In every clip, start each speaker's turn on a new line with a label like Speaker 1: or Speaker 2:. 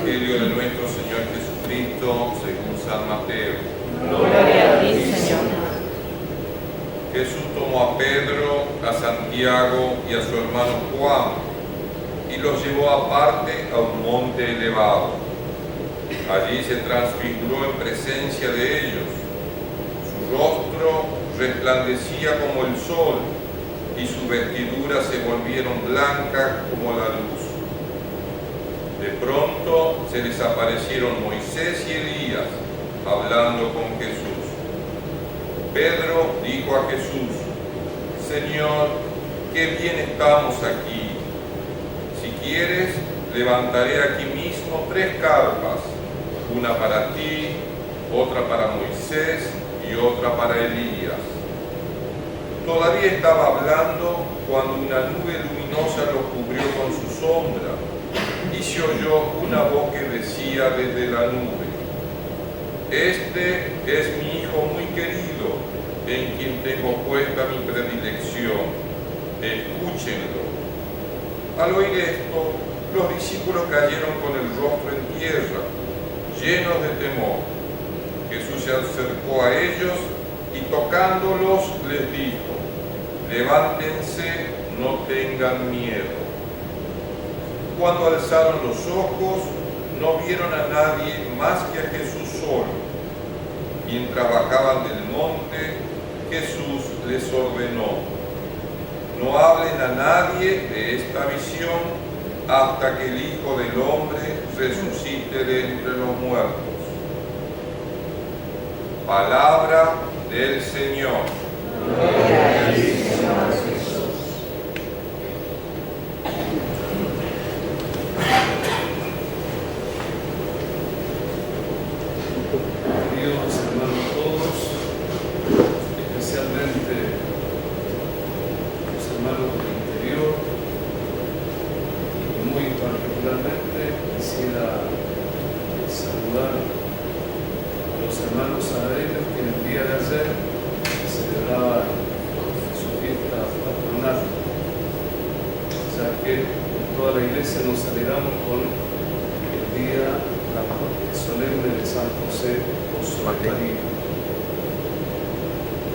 Speaker 1: Evangelio de nuestro Señor Jesucristo según San Mateo.
Speaker 2: Gloria a ti, Señor.
Speaker 1: Jesús tomó a Pedro, a Santiago y a su hermano Juan y los llevó aparte a un monte elevado. Allí se transfiguró en presencia de ellos. Su rostro resplandecía como el sol y sus vestiduras se volvieron blancas como la luz. De pronto se les aparecieron Moisés y Elías hablando con Jesús. Pedro dijo a Jesús: Señor, qué bien estamos aquí. Si quieres, levantaré aquí mismo 3 carpas, una para ti, otra para Moisés y otra para Elías. Todavía estaba hablando cuando una nube luminosa lo cubrió con su sombra y se oyó una voz que decía desde la nube: Este es mi Hijo muy querido, en quien tengo puesta mi predilección. Escúchenlo. Al oír esto, los discípulos cayeron con el rostro en tierra, llenos de temor. Jesús se acercó a ellos y tocándolos les dijo: Levántense, no tengan miedo. Cuando alzaron los ojos, no vieron a nadie más que a Jesús solo. Mientras bajaban del monte, Jesús les ordenó: No hablen a nadie de esta visión hasta que el Hijo del Hombre resucite de entre los muertos. Palabra del Señor.
Speaker 2: Gloria a ti, Señor Jesús.
Speaker 3: Queridos hermanos todos, especialmente los hermanos del interior, y muy particularmente quisiera saludar a los hermanos saradeños que en el día de ayer celebraban su fiesta patronal, ya que en toda la iglesia nos alegramos con el día solemne de San José Osorno.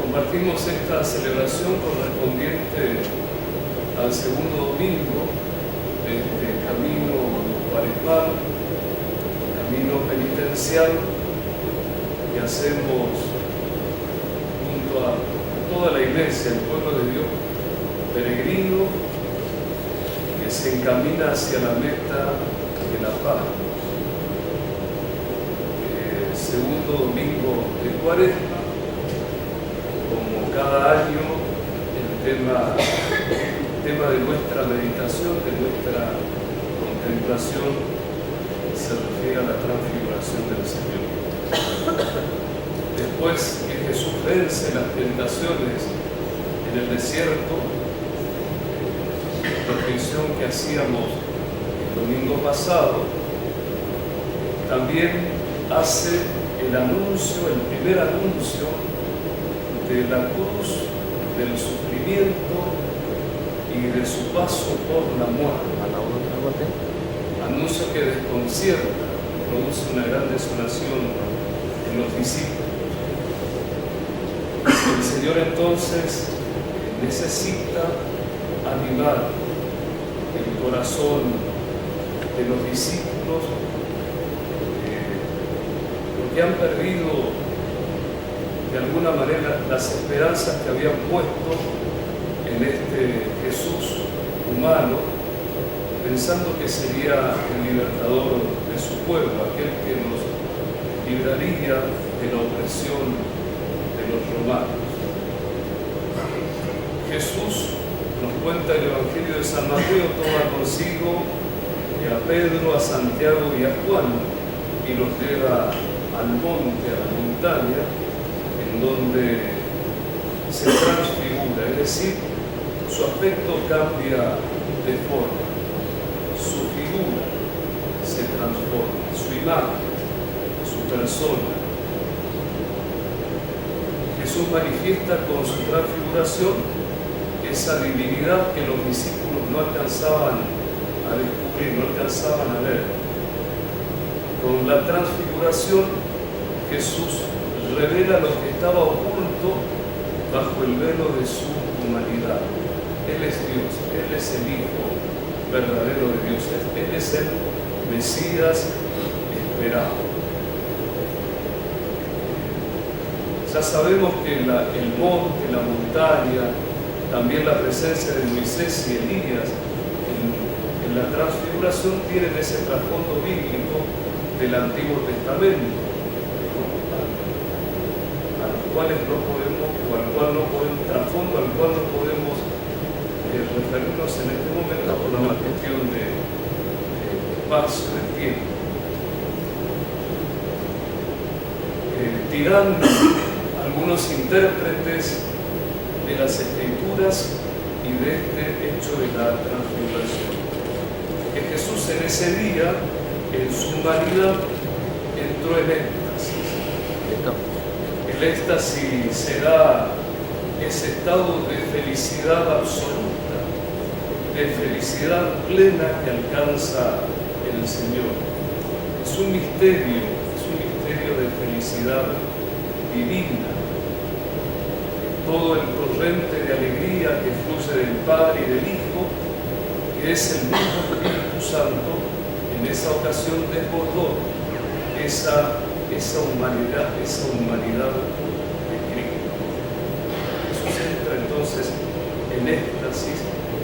Speaker 3: Compartimos esta celebración correspondiente al segundo domingo de este camino cuaresmal, camino penitencial que hacemos junto a toda la iglesia, el pueblo de Dios, peregrino que se encamina hacia la meta de la paz. Segundo domingo de Cuaresma, como cada año, el tema de nuestra meditación, de nuestra contemplación, se refiere a la transfiguración del Señor. Después que Jesús vence las tentaciones en el desierto, la reflexión que hacíamos el domingo pasado, también hace el primer anuncio de la cruz, del sufrimiento y de su paso por la muerte. Anuncio que desconcierta, produce una gran desolación en los discípulos. El Señor entonces necesita animar el corazón de los discípulos que han perdido de alguna manera las esperanzas que habían puesto en este Jesús humano, pensando que sería el libertador de su pueblo, aquel que nos libraría de la opresión de los romanos. Jesús, nos cuenta el Evangelio de San Mateo, toma consigo a Pedro, a Santiago y a Juan y los lleva al monte, a la montaña, en donde se transfigura, es decir, su aspecto cambia de forma, su figura se transforma, su imagen, su persona. Jesús manifiesta con su transfiguración esa divinidad que los discípulos no alcanzaban a descubrir, no alcanzaban a ver. Con la transfiguración, Jesús revela lo que estaba oculto bajo el velo de su humanidad. Él es Dios, Él es el Hijo verdadero de Dios, Él es el Mesías esperado. Ya sabemos que el monte, la montaña, también la presencia de Moisés y Elías en la transfiguración tienen ese trasfondo bíblico del Antiguo Testamento, al cual no podemos trasfondo al cual no podemos referirnos en este momento por una cuestión de espacio, de tiempo. Dirán algunos intérpretes de las Escrituras y de este hecho de la transfiguración, que Jesús en ese día, en su humanidad, entró en éxtasis. El éxtasis será ese estado de felicidad absoluta, de felicidad plena que alcanza el Señor. Es un misterio de felicidad divina. Todo el torrente de alegría que fluye del Padre y del Hijo, que es el mismo Espíritu Santo, en esa ocasión desbordó esa humanidad de Cristo. Jesús entra entonces en éxtasis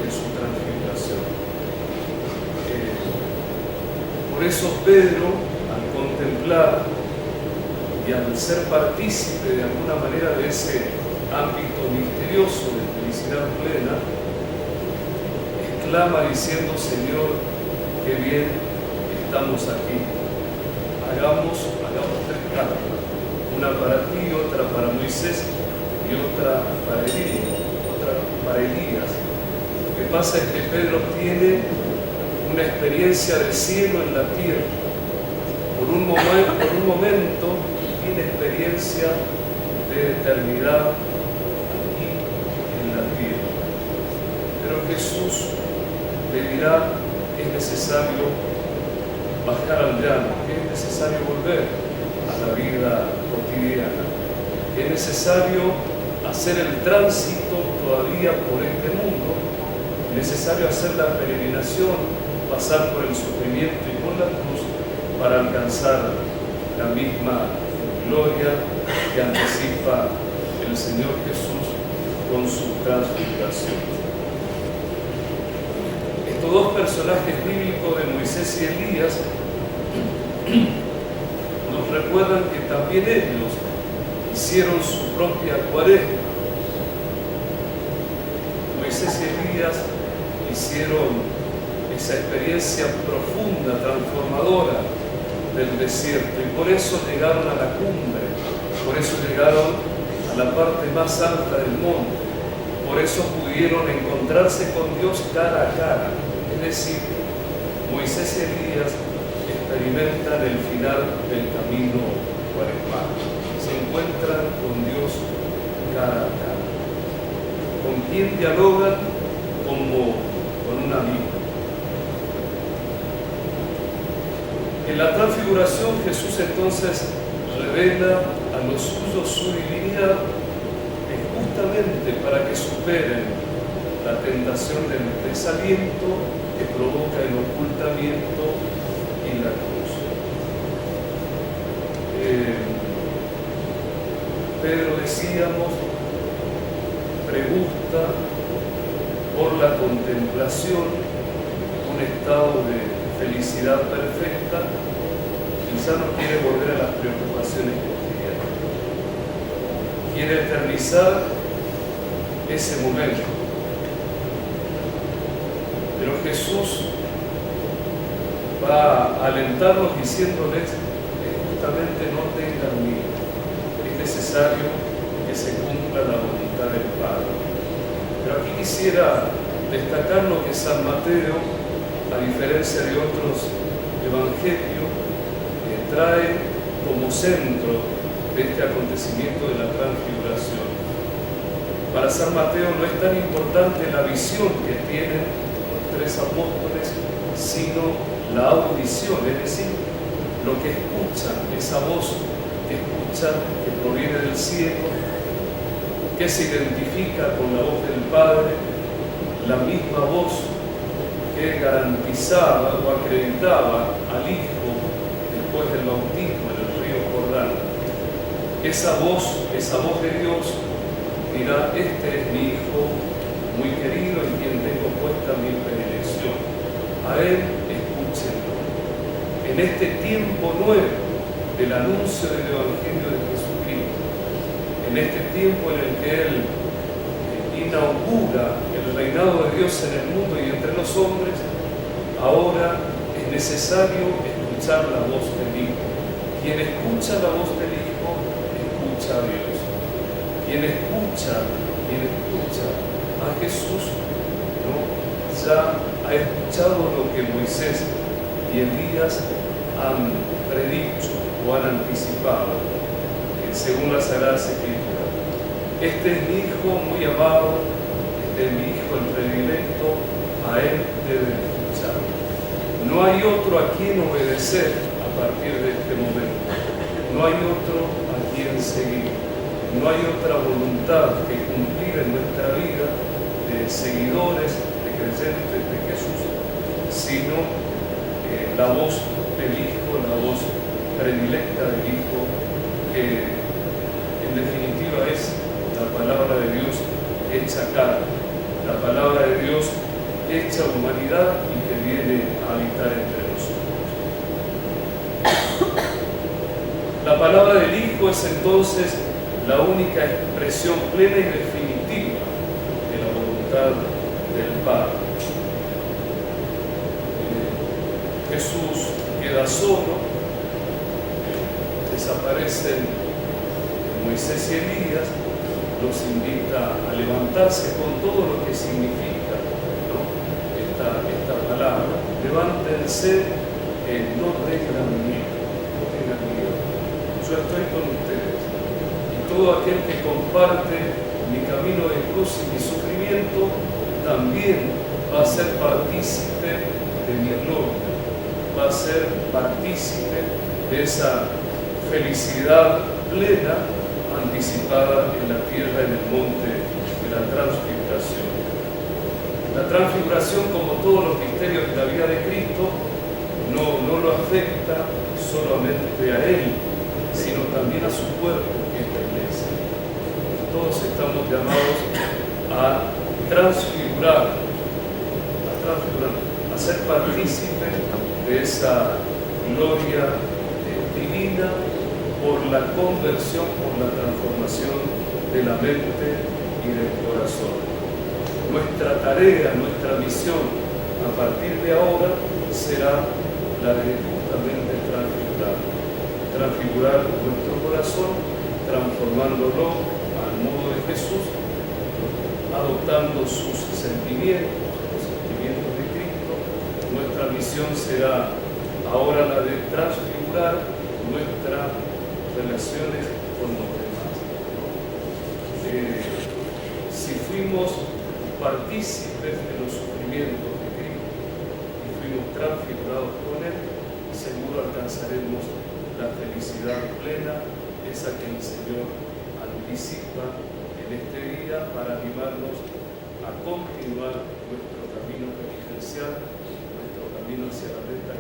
Speaker 3: en su transfiguración. Por eso Pedro, al contemplar y al ser partícipe de alguna manera de ese ámbito misterioso de felicidad plena, exclama diciendo: Señor, qué bien estamos aquí. Hagamos 3 carpas, una para ti, otra para Moisés y otra para Elías. Lo que pasa es que Pedro tiene una experiencia de cielo en la tierra. Por un momento tiene experiencia de eternidad aquí en la tierra. Pero Jesús le dirá que es necesario bajar al llano, que es necesario volver a la vida cotidiana, que es necesario hacer el tránsito todavía por este mundo, es necesario hacer la peregrinación, pasar por el sufrimiento y por la cruz para alcanzar la misma gloria que anticipa el Señor Jesús con su transfiguración. Estos 2 personajes bíblicos de Moisés y Elías nos recuerdan que también ellos hicieron su propia cuaresma. Moisés y Elías hicieron esa experiencia profunda, transformadora del desierto, y por eso llegaron a la cumbre, por eso llegaron a la parte más alta del monte, por eso pudieron encontrarse con Dios cara a cara. Es decir, Moisés y Elías experimentan el final del camino cuaresmal, se encuentran con Dios cara a cara. ¿Con quién dialogan? Como con un amigo. En la transfiguración Jesús entonces revela a los suyos su divinidad, justamente para que superen la tentación del desaliento que provoca el ocultamiento y la cruz. Pedro, decíamos, pregunta por la contemplación, un estado de felicidad perfecta, y ya no quiere volver a las preocupaciones cotidianas. Quiere eternizar ese momento. Pero Jesús va a alentarlos diciéndoles que justamente no tengan miedo. Es necesario que se cumpla la voluntad del Padre. Pero aquí quisiera destacar lo que San Mateo, a diferencia de otros evangelios, trae como centro de este acontecimiento de la transfiguración. Para San Mateo no es tan importante la visión que tienen los 3 apóstoles, sino la audición, es decir, lo que escuchan, esa voz que escuchan, que proviene del cielo, que se identifica con la voz del Padre, la misma voz que garantizaba o acreditaba al Hijo después del bautismo en el río Jordán. Esa voz de Dios dirá: este es mi Hijo muy querido en quien tengo puesta mi predilección. A Él escúchenlo. En este tiempo nuevo del anuncio del Evangelio de Jesucristo, en este tiempo en el que Él inaugura el reinado de Dios en el mundo y entre los hombres, ahora es necesario escuchar la voz del Hijo. Quien escucha la voz del Hijo, escucha a Dios. Quien escucha a Jesús, ¿no?, ya ha escuchado lo que Moisés y Elías han predicho o han anticipado, según las Sagradas Escrituras. Este es mi Hijo muy amado, este es mi Hijo el predilecto, a Él deben escuchar. No hay otro a quien obedecer a partir de este momento. No hay otro a quien seguir. No hay otra voluntad que cumplir en nuestra vida de seguidores, de creyentes de Jesús, sino la voz del Hijo, la voz predilecta del Hijo, que en definitiva es la palabra de Dios hecha carne, la palabra de Dios hecha humanidad y que viene a habitar entre nosotros. La palabra del Hijo es entonces la única expresión plena y definitiva de la voluntad del Padre. Jesús queda solo, desaparecen Moisés y Elías, los invita a levantarse con todo lo que significa, ¿no?, esta palabra. Levántense, no tengan miedo, no tengan miedo. Yo estoy con ustedes. Todo aquel que comparte mi camino de cruz y mi sufrimiento también va a ser partícipe de mi gloria, va a ser partícipe de esa felicidad plena anticipada en la tierra, en el monte de la transfiguración. La transfiguración, como todos los misterios de la vida de Cristo, no lo afecta solamente a Él, sino también a su cuerpo, que es la Iglesia. Todos estamos llamados a transfigurar, a ser partícipes de esa gloria divina por la conversión, por la transformación de la mente y del corazón. Nuestra tarea, nuestra misión a partir de ahora será la de justamente transfigurar nuestro corazón, transformándolo al modo de Jesús, adoptando sus sentimientos, los sentimientos de Cristo. Nuestra misión será ahora la de transfigurar nuestras relaciones con los demás. Si fuimos partícipes de los sufrimientos de Cristo y fuimos transfigurados con Él, seguro alcanzaremos la felicidad plena, esa que el Señor anticipa en este día para animarnos a continuar nuestro camino penitencial, nuestro camino hacia la recta